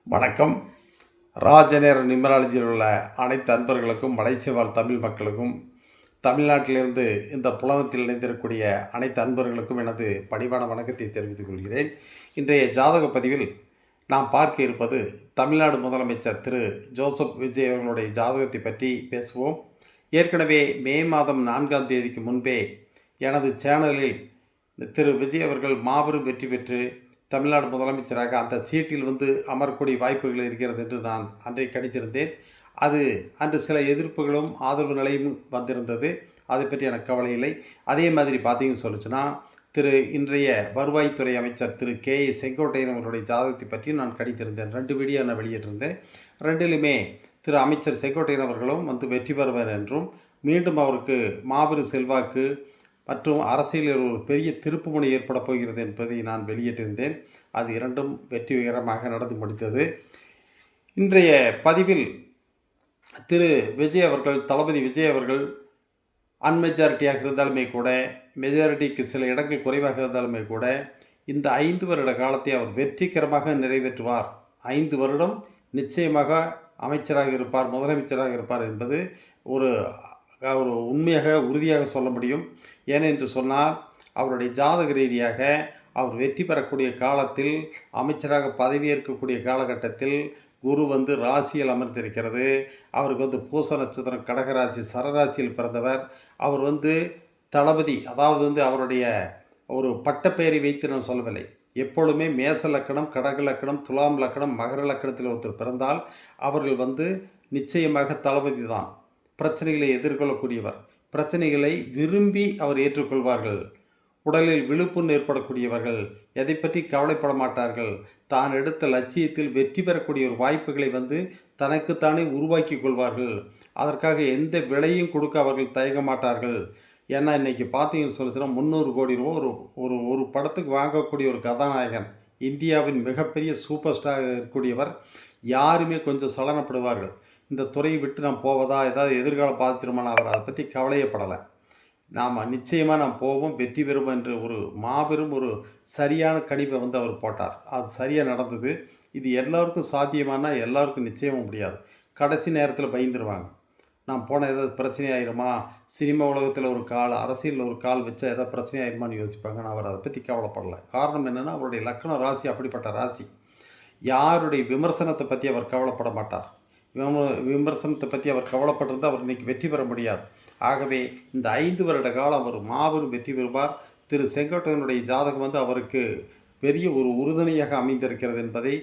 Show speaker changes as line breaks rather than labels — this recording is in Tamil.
வணக்கம். ராஜநேர நியூமராலஜியில் உள்ள அனைத்து அன்பர்களுக்கும், மலேசிய வாழ் தமிழ் மக்களுக்கும், தமிழ்நாட்டிலிருந்து இந்த புலனத்தில் இணைந்திருக்கக்கூடிய அனைத்து அன்பர்களுக்கும் எனது பணிவான வணக்கத்தை தெரிவித்துக் கொள்கிறேன். இன்றைய ஜாதக பதிவில் நாம் பார்க்க இருப்பது தமிழ்நாடு முதலமைச்சர் திரு ஜோசப் விஜய் அவர்களுடைய ஜாதகத்தை பற்றி பேசுவோம். ஏற்கனவே மே மாதம் 4ஆம் தேதிக்கு முன்பே எனது சேனலில் திரு விஜய் அவர்கள் மாபெரும் வெற்றி பெற்று தமிழ்நாடு முதலமைச்சராக அந்த சீட்டில் அமரக்கூடிய வாய்ப்புகள் இருக்கிறது என்று நான் அன்றைக்கு கணித்திருந்தேன். அது அன்று சில எதிர்ப்புகளும் ஆதரவு நிலையும் வந்திருந்தது. அதை பற்றி எனக்கு கவலை இல்லை. அதே மாதிரி பார்த்தீங்கன்னு சொல்லிச்சுன்னா, இன்றைய வருவாய்த்துறை அமைச்சர் திரு கே.ஏ. செங்கோட்டையன் அவருடைய ஜாதகத்தை பற்றி நான் கணித்திருந்தேன். 2 வீடியோ நான் வெளியிட்டிருந்தேன். 2லுமே திரு அமைச்சர் செங்கோட்டையன் அவர்களும் வெற்றி பெறுவார் என்றும், மீண்டும் அவருக்கு மாபெரும் செல்வாக்கு மற்றும் அரசியலில் ஒரு பெரிய திருப்புமுனை ஏற்பட போகிறது என்பதை நான் வெளியிட்டிருந்தேன். அது இரண்டும் வெற்றிகரமாக நடந்து முடித்தது. இன்றைய பதிவில் திரு விஜய் அவர்கள், தளபதி விஜய் அவர்கள் அன்மெஜாரிட்டியாக இருந்தாலுமே கூட, மெஜாரிட்டிக்கு சில இடங்கள் குறைவாக இருந்தாலுமே கூட, இந்த 5 வருட காலத்தை அவர் வெற்றிகரமாக நிறைவேற்றுவார். 5 வருடம் நிச்சயமாக அமைச்சராக இருப்பார், முதலமைச்சராக இருப்பார் என்பது ஒரு உண்மையாக உறுதியாக சொல்ல முடியும். ஏனென்று சொன்னால், அவருடைய ஜாதக ரீதியாக அவர் வெற்றி பெறக்கூடிய காலத்தில், அமைச்சராக பதவியேற்கக்கூடிய காலகட்டத்தில் குரு ராசியில் அமர்ந்திருக்கிறது. அவருக்கு பூச நட்சத்திரம், கடகராசி, சரராசியில் பிறந்தவர். அவர் தளபதி, அதாவது அவருடைய ஒரு பட்டப்பெயரை வைத்து நான் சொல்லவில்லை. எப்பொழுதுமே மேச லக்கணம், கடக லக்கணம், துலாம் லக்கணம், மகர லக்கணத்தில் ஒருத்தர் பிறந்தால் அவர்கள் நிச்சயமாக தளபதி தான். பிரச்சனைகளை எதிர்கொள்ளக்கூடியவர், பிரச்சனைகளை விரும்பி அவர் ஏற்றுக்கொள்வார்கள். உடலில் விழுப்புண் ஏற்படக்கூடியவர்கள், எதை பற்றி கவலைப்பட மாட்டார்கள். தான் எடுத்த லட்சியத்தில் வெற்றி பெறக்கூடிய ஒரு வாய்ப்புகளை தனக்குத்தானே உருவாக்கி கொள்வார்கள். அதற்காக எந்த விலையும் கொடுக்க அவர்கள் தயங்க மாட்டார்கள். ஏன்னா இன்றைக்கி பார்த்தீங்கன்னு சொல்லிச்சுன்னா 300 கோடி ரூபா ஒரு ஒரு படத்துக்கு வாங்கக்கூடிய ஒரு கதாநாயகன், இந்தியாவின் மிகப்பெரிய சூப்பர் ஸ்டார் இருக்கக்கூடியவர். யாருமே கொஞ்சம் சலனப்படுவார்கள். இந்த துறையை விட்டு நான் போவதா, ஏதாவது எதிர்காலம் பாதிச்சிருமான்னு அவர் அதை பற்றி கவலையப்படலை. நிச்சயமாக நாம் போவோம், வெற்றி பெறுவோம் என்று ஒரு மாபெரும் ஒரு சரியான கணிப்பை அவர் போட்டார். அது சரியாக நடந்தது. இது எல்லோருக்கும் சாத்தியமானா எல்லாருக்கும் நிச்சயமாக முடியாது. கடைசி நேரத்தில் பயந்துருவாங்க. நான் போன ஏதாவது பிரச்சனை ஆயிருமா, சினிமா உலகத்தில் ஒரு கால், அரசியலில் ஒரு கால் வச்சா ஏதாவது பிரச்சனை ஆயிருமான்னு யோசிப்பாங்க. நான் அவர் அதை பற்றி கவலைப்படலை. காரணம் என்னென்னா, அவருடைய லக்ன ராசி அப்படிப்பட்ட ராசி. யாருடைய விமர்சனத்தை பற்றி அவர் கவலைப்பட மாட்டார். விமர்சனத்தை பற்றி அவர் கவலைப்பட்டிருந்தால் அவர் இன்றைக்கி வெற்றி பெற முடியாது. ஆகவே இந்த 5 வருட காலம் அவர் மாபெரும் வெற்றி பெறுவார். திரு செங்கோட்டையனுடைய ஜாதகம் அவருக்கு பெரிய ஒரு உறுதுணையாக அமைந்திருக்கிறது என்பதை